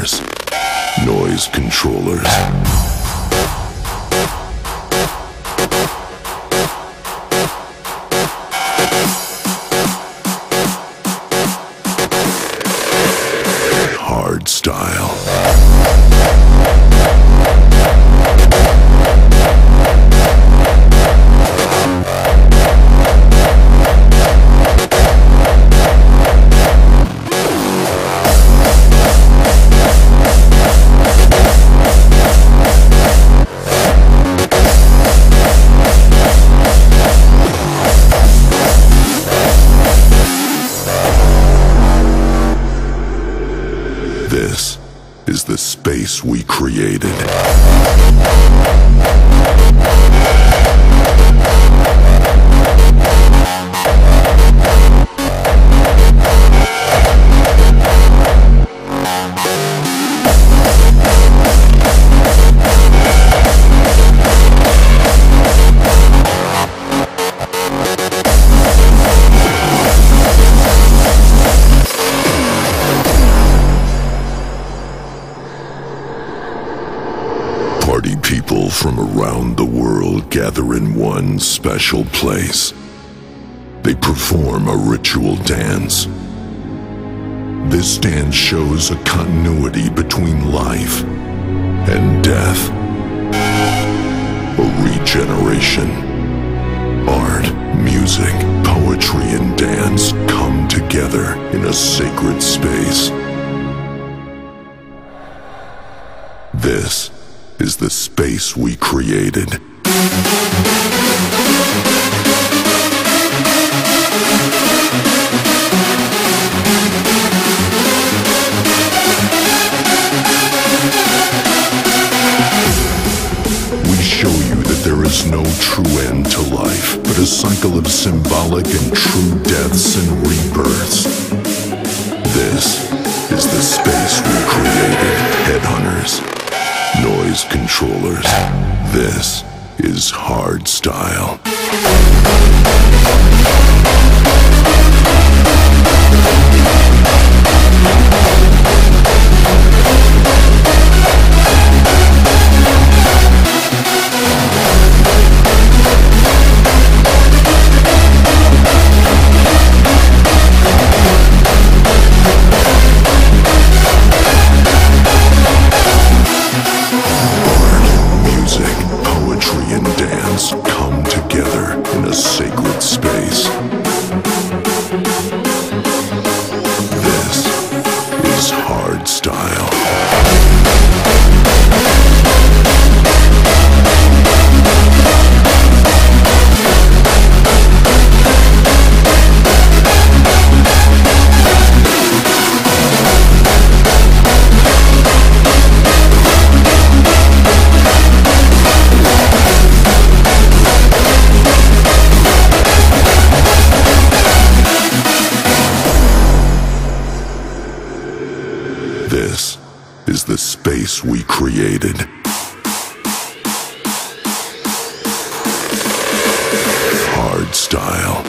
headhunters, noise controllers. Hard style. This is the space we created. Party people from around the world gather in one special place. They perform a ritual dance. This dance shows a continuity between life and death, a regeneration. Art, music, poetry, and dance come together in a sacred space. This is the space we created. We show you that there is no true end to life, but a cycle of symbolic and true deaths and rebirths. This is the space we created, headhunters, noise controllers. This is hard style. Come together in a sacred space. This is hard style. This is the space we created. Hard style.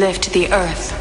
lift the earth.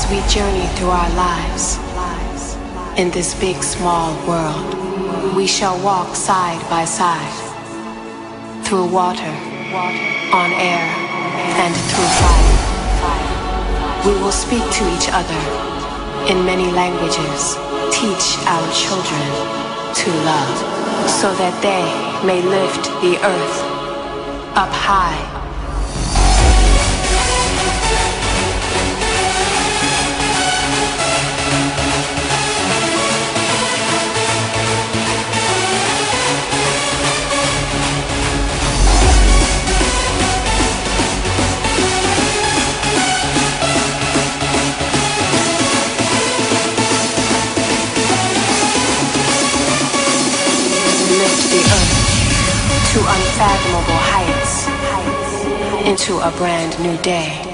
We journey through our lives in this big, small world. We shall walk side by side through water, on air, and through fire. We will speak to each other in many languages, teach our children to love, so that they may lift the earth up high. Lift the earth to unfathomable heights, into a brand new day.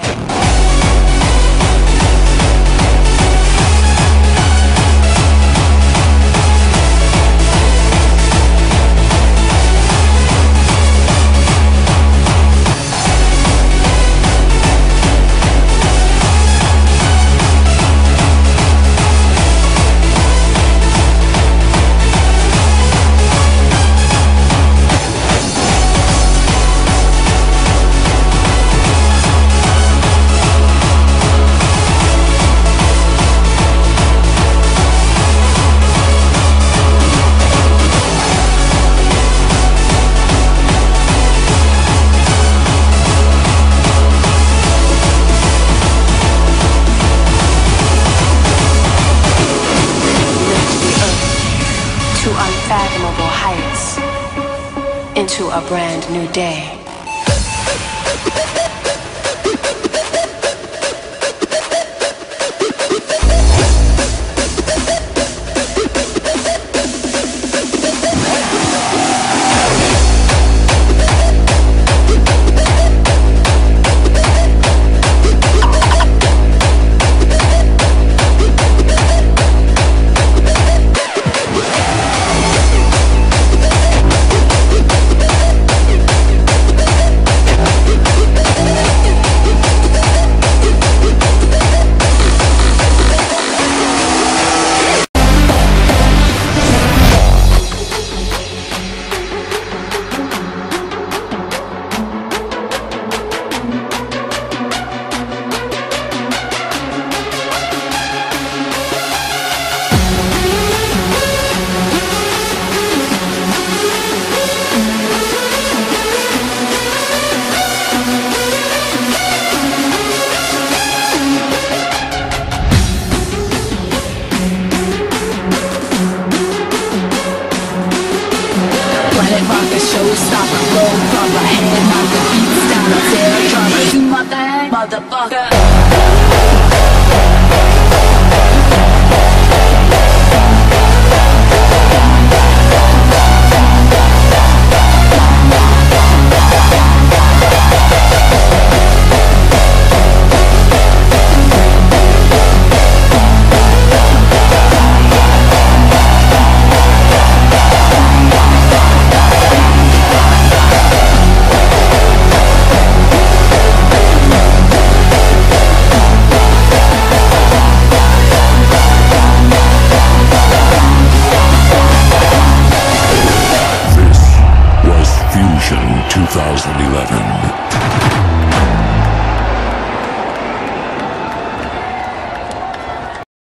To unfathomable heights, into a brand new day.